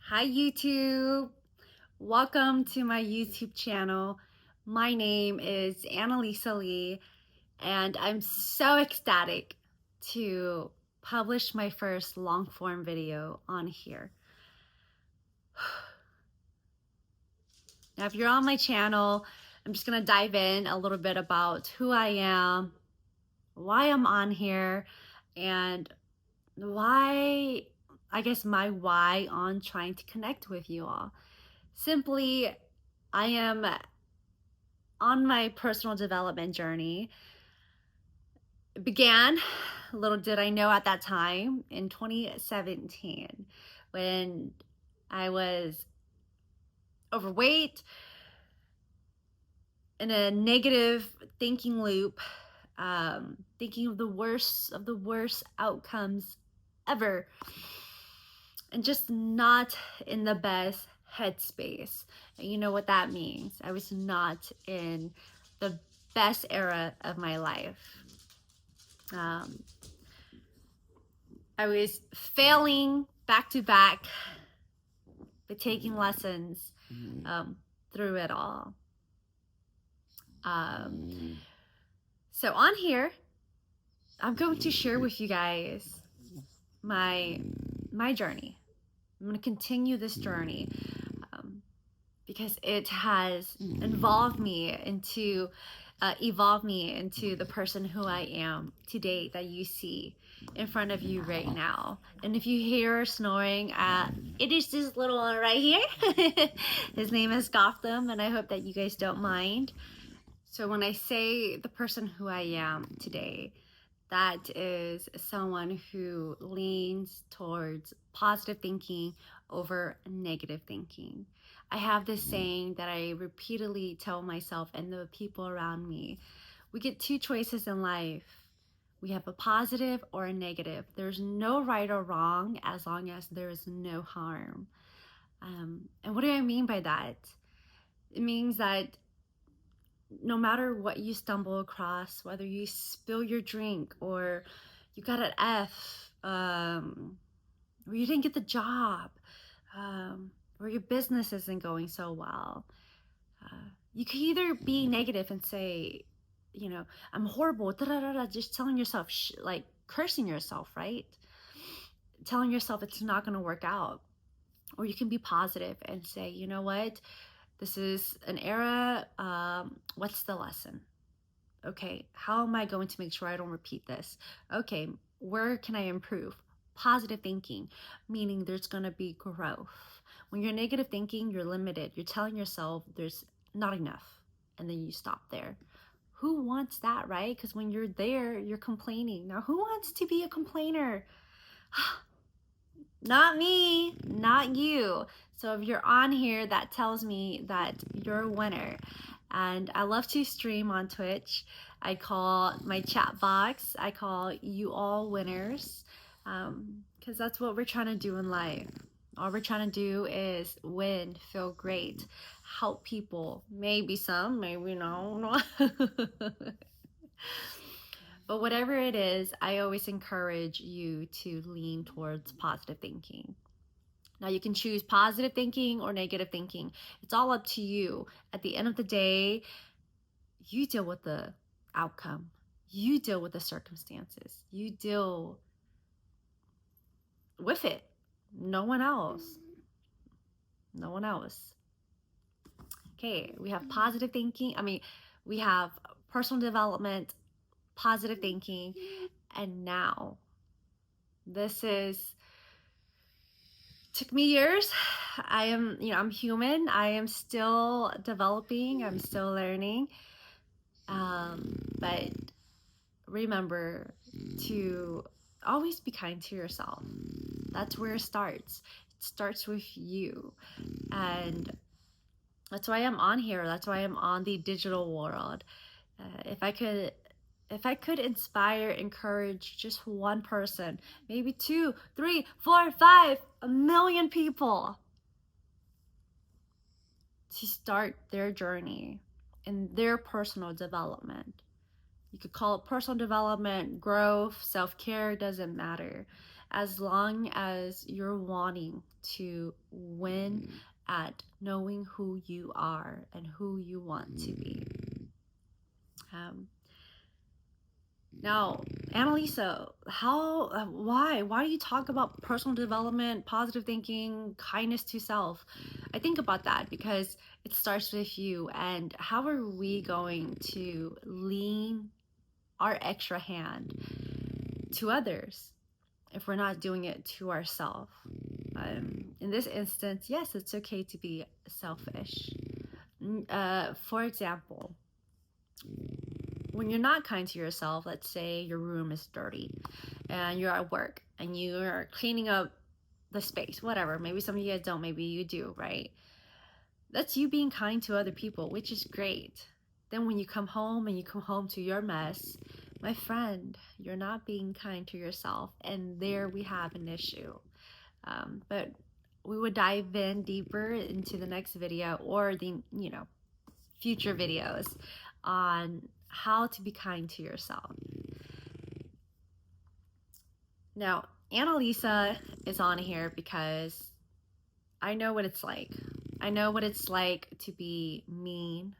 Hi YouTube, welcome to my YouTube channel. My name is Analisa and I'm so ecstatic to publish my first long form video on here. Now if you're on my channel, I'm just gonna dive in a little bit about who I am, why I'm on here, and why, I guess my why on trying to connect with you all. Simply, I am on my personal development journey. It began, little did I know at that time, in 2017 when I was overweight, in a negative thinking loop, thinking of the worst outcomes ever, and just not in the best headspace. And you know what that means. I was not in the best era of my life. I was failing back to back, but taking lessons through it all. So on here, I'm going to share with you guys my journey. I'm going to continue this journey because it has evolved me into the person who I am today that you see in front of you right now. And if you hear snoring, it is this little one right here. His name is Gotham, and I hope that you guys don't mind. So when I say the person who I am today, that is someone who leans towards positive thinking over negative thinking. I have this saying that I repeatedly tell myself and the people around me. We get two choices in life. We have a positive or a negative. There's no right or wrong as long as there is no harm. And what do I mean by that? It means that no matter what you stumble across, whether you spill your drink or you got an F, or you didn't get the job, or your business isn't going so well, you could either be negative and say, you know, I'm horrible, just telling yourself, like cursing yourself, right? Telling yourself it's not going to work out. Or you can be positive and say, you know what? This is an era. What's the lesson? Okay, how am I going to make sure I don't repeat this? Okay, where can I improve? Positive thinking, meaning there's going to be growth. When you're negative thinking, you're limited. You're telling yourself there's not enough, and then you stop there. Who wants that, right? Because when you're there, you're complaining. Now, who wants to be a complainer? Not me, not you. So if you're on here, that tells me that you're a winner. And I love to stream on Twitch. I call my chat box, I call you all winners, because that's what we're trying to do in life. All we're trying to do is win, feel great, help people. Maybe some, maybe no. But whatever it is, I always encourage you to lean towards positive thinking. Now you can choose positive thinking or negative thinking. It's all up to you. At the end of the day, you deal with the outcome. You deal with the circumstances. You deal with it. No one else. No one else. Okay, we have positive thinking. We have personal development, positive thinking, and now this took me years. I'm human. I am still developing. I'm still learning. But remember to always be kind to yourself. That's where it starts. It starts with you. And that's why I'm on here. That's why I'm on the digital world. If I could inspire, encourage just one person, maybe 2, 3, 4, 5, a million people to start their journey in their personal development. You could call it personal development, growth, self-care, doesn't matter. as long as you're wanting to win at knowing who you are and who you want to be. Now, Analisa, why do you talk about personal development, positive thinking, kindness to self? I think about that because it starts with you, and how are we going to lean our extra hand to others if we're not doing it to ourselves? In this instance, yes, it's okay to be selfish. For example, when you're not kind to yourself, let's say your room is dirty and you're at work and you're cleaning up the space, whatever. Maybe some of you guys don't, maybe you do, right? That's you being kind to other people, which is great. Then when you come home and you come home to your mess, my friend, you're not being kind to yourself, and there we have an issue. But we would dive in deeper into the next video or the future videos on how to be kind to yourself. Now, Analisa is on here because I know what it's like. I know what it's like to be mean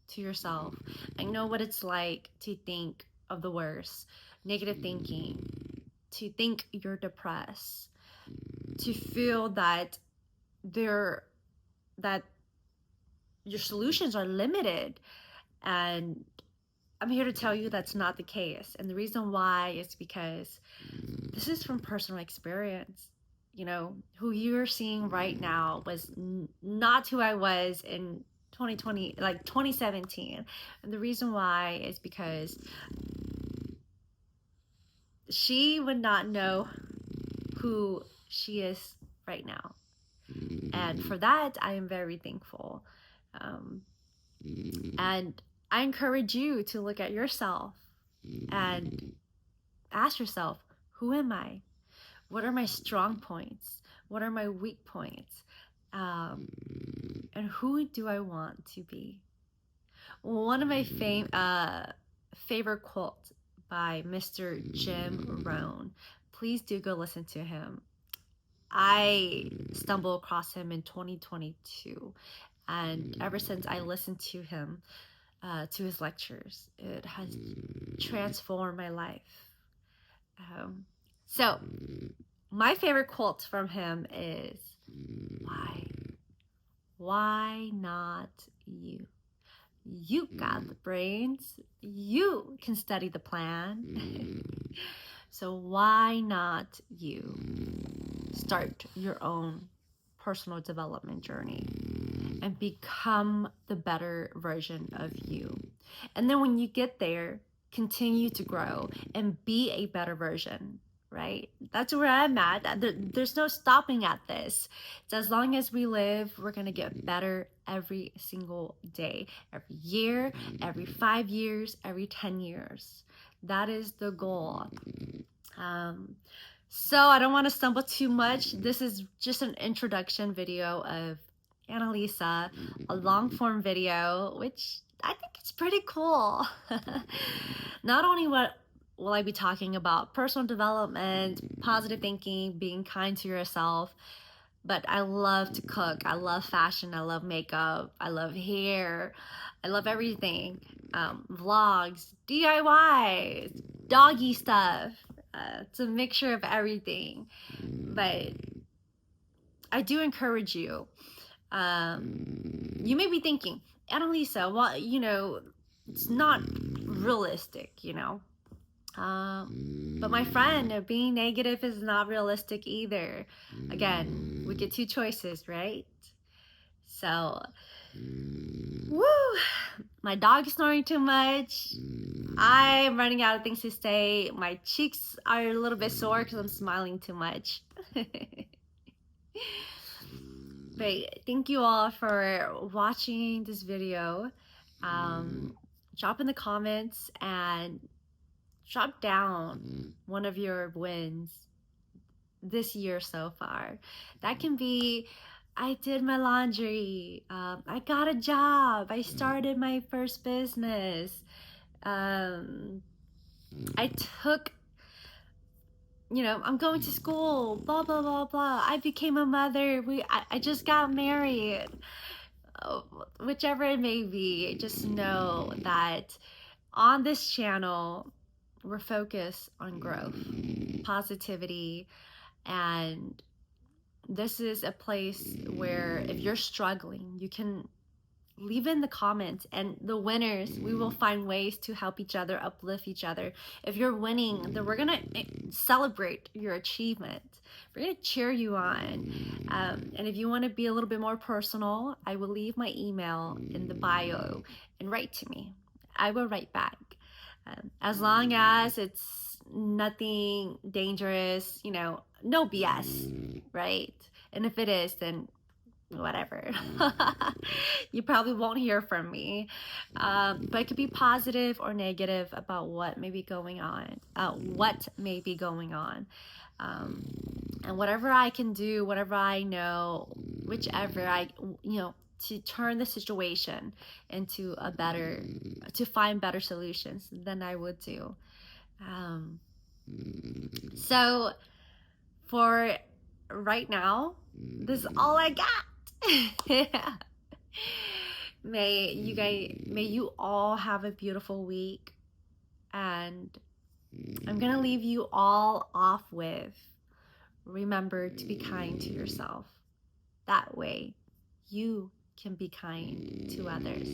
to yourself. I know what it's like to think of the worst, negative thinking, to think you're depressed, to feel that your solutions are limited. And I'm here to tell you that's not the case. And the reason why is because this is from personal experience. You know, who you're seeing right now was not who I was in 2020, like 2017. And the reason why is because she would not know who she is right now. And for that, I am very thankful. And I encourage you to look at yourself and ask yourself, who am I? What are my strong points? What are my weak points? And who do I want to be? One of my favorite quotes by Mr. Jim Rohn. Please do go listen to him. I stumbled across him in 2022. And ever since I listened to him, to his lectures, it has transformed my life. So my favorite quote from him is, why not you? You got the brains, you can study the plan. So why not you start your own personal development journey and become the better version of you? And then when you get there, continue to grow and be a better version, right? That's where I'm at. There's no stopping at this. It's as long as we live, we're going to get better every single day, every year, every 5 years, every 10 years. That is the goal. So I don't want to stumble too much. This is just an introduction video of Analisa, a long form video, which I think it's pretty cool. Not only will I be talking about personal development, positive thinking, being kind to yourself, but I love to cook. I love fashion. I love makeup. I love hair. I love everything. Vlogs, DIYs, doggy stuff. It's a mixture of everything. But I do encourage you. You may be thinking, Analisa, well, it's not realistic, But my friend, being negative is not realistic either. Again, we get two choices, right? So, woo! My dog is snoring too much. I'm running out of things to say. My cheeks are a little bit sore because I'm smiling too much. But thank you all for watching this video. Drop in the comments and drop down one of your wins this year so far. That can be, I did my laundry, I got a job, I started my first business, I took I'm going to school, blah, blah, blah, blah. I became a mother. I just got married. Oh, whichever it may be, just know that on this channel, we're focused on growth, positivity, and this is a place where if you're struggling, you can leave in the comments, and the winners, we will find ways to help each other, uplift each other. If you're winning, then we're gonna celebrate your achievement. We're gonna cheer you on. And if you want to be a little bit more personal, I will leave my email in the bio and write to me. I will write back. As long as it's nothing dangerous, no BS, right? And if it is, then whatever. You probably won't hear from me. But it could be positive or negative about what may be going on. And whatever I can do, whatever I know, whichever to turn the situation into to find better solutions, then I would do. So for right now, this is all I got. May you all have a beautiful week, and I'm gonna leave you all off with, remember to be kind to yourself. That way you can be kind to others.